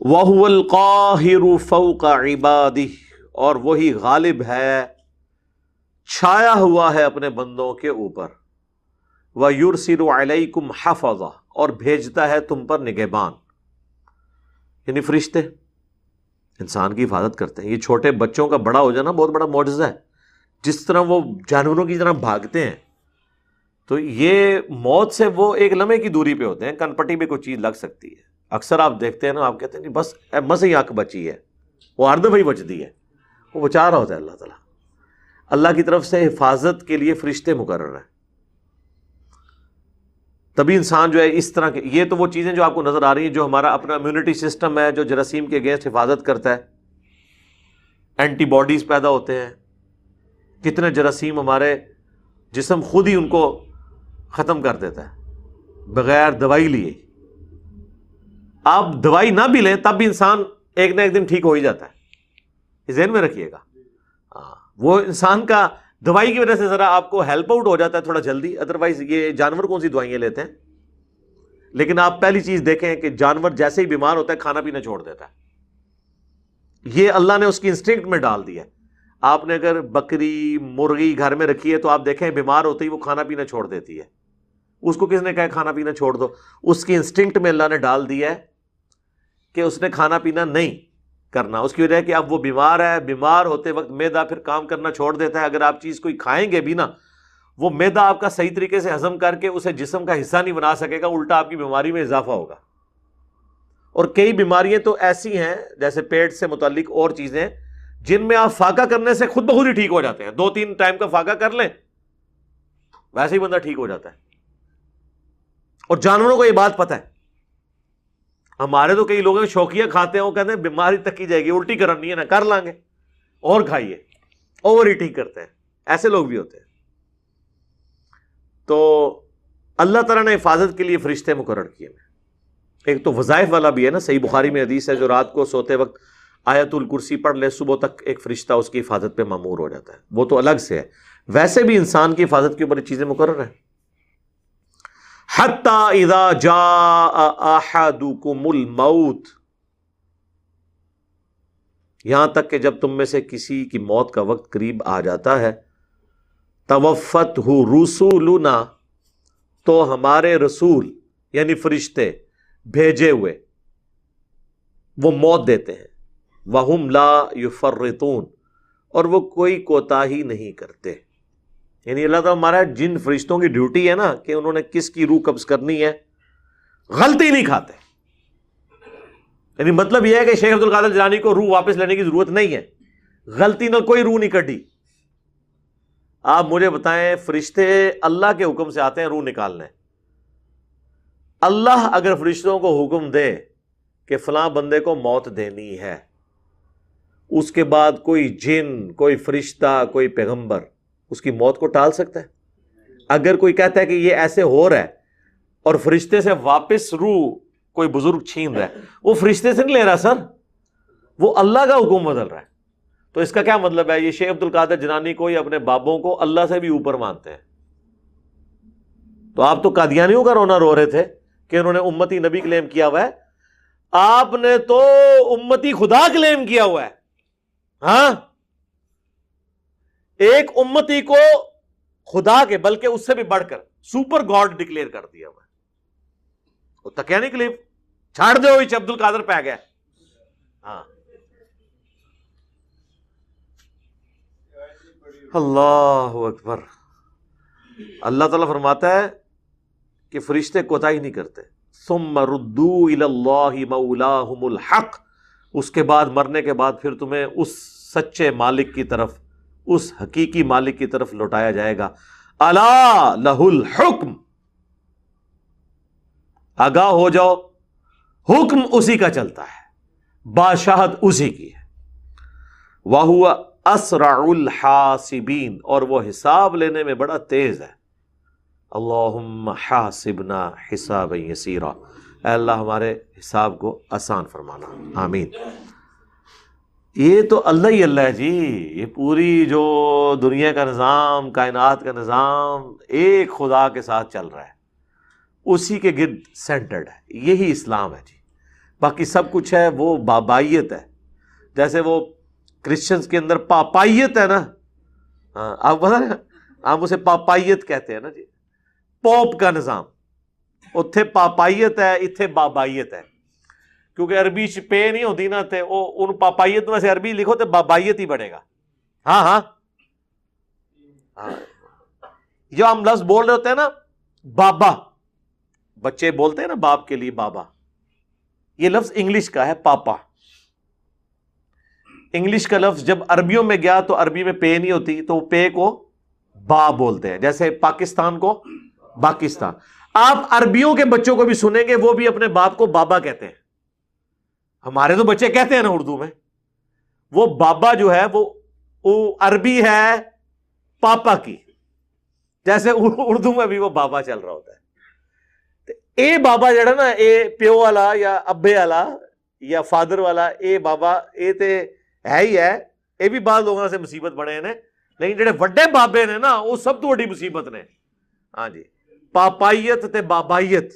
وَهُوَ الْقَاهِرُ فَوْقَ عِبَادِهِ، اور وہی غالب ہے، چھایا ہوا ہے اپنے بندوں کے اوپر، وَيُرْسِلُ عَلَيْكُمْ حَفَظًا، اور بھیجتا ہے تم پر نگہبان، یعنی فرشتے انسان کی حفاظت کرتے ہیں۔ یہ چھوٹے بچوں کا بڑا ہو جانا بہت بڑا معجزہ ہے، جس طرح وہ جانوروں کی طرح بھاگتے ہیں، تو یہ موت سے وہ ایک لمحے کی دوری پہ ہوتے ہیں، کن پٹی پہ کوئی چیز لگ سکتی ہے۔ اکثر آپ دیکھتے ہیں نا، آپ کہتے ہیں نہیں بس ہی آنکھ بچی ہے، وہ ہر دفعہ ہی بچتی ہے، وہ بچا رہا ہوتا ہے اللہ تعالیٰ۔ اللہ کی طرف سے حفاظت کے لیے فرشتے مقرر ہیں، تبھی انسان جو ہے اس طرح کے، یہ تو وہ چیزیں جو آپ کو نظر آ رہی ہیں، جو ہمارا اپنا امیونٹی سسٹم ہے، جو جراثیم کے اگینسٹ حفاظت کرتا ہے، اینٹی باڈیز پیدا ہوتے ہیں، کتنے جراثیم ہمارے جسم خود ہی ان کو ختم کر دیتا ہے بغیر دوائی لیے۔ آپ دوائی نہ بھی لیں تب بھی انسان ایک نہ ایک دن ٹھیک ہو ہی جاتا ہے، یہ ذہن میں رکھیے گا۔ وہ انسان کا دوائی کی وجہ سے ذرا آپ کو ہیلپ آؤٹ ہو جاتا ہے تھوڑا جلدی، ادروائز یہ جانور کون سی دوائیاں لیتے ہیں؟ لیکن آپ پہلی چیز دیکھیں کہ جانور جیسے ہی بیمار ہوتا ہے کھانا پینا چھوڑ دیتا ہے، یہ اللہ نے اس کی انسٹنکٹ میں ڈال دیا ہے۔ آپ نے اگر بکری مرغی گھر میں رکھی ہے تو آپ دیکھیں بیمار ہوتے ہی وہ کھانا پینا چھوڑ دیتی ہے۔ اس کو کس نے کہا کھانا پینا چھوڑ دو؟ اس کی انسٹنکٹ میں اللہ نے ڈال دیا ہے کہ اس نے کھانا پینا نہیں کرنا۔ اس کی وجہ ہے کہ اب وہ بیمار ہے، بیمار ہوتے وقت معدہ پھر کام کرنا چھوڑ دیتا ہے۔ اگر آپ چیز کوئی کھائیں گے بھی نا، وہ معدہ آپ کا صحیح طریقے سے ہضم کر کے اسے جسم کا حصہ نہیں بنا سکے گا، الٹا آپ کی بیماری میں اضافہ ہوگا۔ اور کئی بیماریاں تو ایسی ہیں جیسے پیٹ سے متعلق اور چیزیں، جن میں آپ فاقہ کرنے سے خود بخود ہی ٹھیک ہو جاتے ہیں، 2-3 ٹائم کا فاقہ کر لیں ویسے ہی بندہ ٹھیک ہو جاتا ہے۔ اور جانوروں کو یہ بات پتہ ہے، ہمارے تو کئی لوگ شوقیہ کھاتے ہیں، وہ کہتے ہیں بیماری تک کی جائے گی، الٹی کرنی ہے نا کر لیں گے اور کھائیے، اوور ایٹنگ کرتے ہیں، ایسے لوگ بھی ہوتے ہیں۔ تو اللہ تعالیٰ نے حفاظت کے لیے فرشتے مقرر کیے ہیں۔ ایک تو وظائف والا بھی ہے نا، صحیح بخاری میں حدیث ہے، جو رات کو سوتے وقت آیت الکرسی پڑھ لے صبح تک ایک فرشتہ اس کی حفاظت پہ مامور ہو جاتا ہے، وہ تو الگ سے ہے۔ ویسے بھی انسان کی حفاظت کے اوپر یہ چیزیں مقرر ہیں۔ حتی اذا جاء احدکم الموت، یہاں تک کہ جب تم میں سے کسی کی موت کا وقت قریب آ جاتا ہے، توفتہ رسولنا، تو ہمارے رسول یعنی فرشتے بھیجے ہوئے وہ موت دیتے ہیں، وہم لا یفرطون، اور وہ کوئی کوتاہی نہیں کرتے۔ یعنی اللہ تعالیٰ ہمارا جن فرشتوں کی ڈیوٹی ہے نا کہ انہوں نے کس کی روح قبض کرنی ہے، غلطی نہیں کھاتے۔ یعنی مطلب یہ ہے کہ شیخ عبد القادر جیلانی کو روح واپس لینے کی ضرورت نہیں ہے، غلطی نہ کوئی روح نہیں کٹی۔ آپ مجھے بتائیں، فرشتے اللہ کے حکم سے آتے ہیں روح نکالنے، اللہ اگر فرشتوں کو حکم دے کہ فلاں بندے کو موت دینی ہے، اس کے بعد کوئی جن، کوئی فرشتہ، کوئی پیغمبر اس کی موت کو ٹال سکتا ہے؟ اگر کوئی کہتا ہے کہ یہ ایسے ہو رہا ہے اور فرشتے سے واپس روح کوئی بزرگ چھین رہا ہے، وہ فرشتے سے نہیں لے رہا سر، وہ اللہ کا حکم بدل رہا ہے۔ تو اس کا کیا مطلب ہے؟ یہ شیخ عبد القادر جیلانی کو یا اپنے بابوں کو اللہ سے بھی اوپر مانتے ہیں۔ تو آپ تو قادیانیوں کا رونا رو رہے تھے کہ انہوں نے امتی نبی کلیم کیا ہوا ہے، آپ نے تو امتی خدا کلیم کیا ہوا ہے۔ ہاں، ایک امتی کو خدا کے بلکہ اس سے بھی بڑھ کر سپر گاڈ ڈکلیئر کر دیا ہوا ہے۔ وہ تکیا نہیں کلیم چھاڑ دے ہوئی عبد القادر پہ گیا۔ ہاں، اللہ اکبر۔ اللہ تعالیٰ فرماتا ہے کہ فرشتے کوتاہی نہیں کرتے۔ ثم ردوا الی اللہ مولاہم الحق، اس کے بعد مرنے کے بعد پھر تمہیں اس سچے مالک کی طرف، اس حقیقی مالک کی طرف لوٹایا جائے گا۔ الا لہ الحکم، آگاہ ہو جاؤ، حکم اسی کا چلتا ہے، بادشاہت اسی کی ہے۔ وَهُوَ أَسْرَعُ الْحَاسِبِينَ، اور وہ حساب لینے میں بڑا تیز ہے۔ اللہم حاسبنا حسابا یسیرا، اے اللہ ہمارے حساب کو آسان فرمانا، آمین۔ یہ تو اللہ ہی اللہ ہے جی، یہ پوری جو دنیا کا نظام، کائنات کا نظام ایک خدا کے ساتھ چل رہا ہے، اسی کے گرد سینٹرڈ ہے، یہی اسلام ہے جی۔ باقی سب کچھ ہے وہ بابائیت ہے. جیسے وہ کرسچنز کے اندر پاپائیت ہے نا, ہاں آپ پتہ نا, آپ اسے پاپائیت کہتے ہیں نا جی, پوپ کا نظام. اتھے پاپائیت ہے, اتھے بابائیت ہے, کیونکہ عربی پے نہیں ہوتی نا, تے ان پاپائیت میں سے عربی لکھو تو بابائیت ہی بنے گا. ہاں ہاں جو ہم لفظ بول رہے ہوتے ہیں نا بابا, بچے بولتے ہیں نا باپ کے لیے بابا, یہ لفظ انگلش کا ہے پاپا. انگلش کا لفظ جب عربیوں میں گیا تو عربی میں پے نہیں ہوتی, تو پے کو با بولتے ہیں. جیسے پاکستان کو پاکستان. آپ عربیوں کے بچوں کو بھی سنیں گے وہ بھی اپنے باپ کو بابا کہتے ہیں. ہمارے تو بچے کہتے ہیں نا اردو میں, وہ بابا جو ہے وہ عربی ہے پاپا کی, جیسے اردو میں بھی وہ بابا چل رہا ہوتا ہے. اے بابا جڑا نا, اے پیو والا یا ابے والا یا فادر والا, اے بابا اے تے ہے ہی ہے. اے بھی بعض لوگوں سے مصیبت بنے نے, لیکن جڑے وڈے بابے نے نا وہ سب تو بڑی مصیبت نے. ہاں جی, پاپائیت تے بابائیت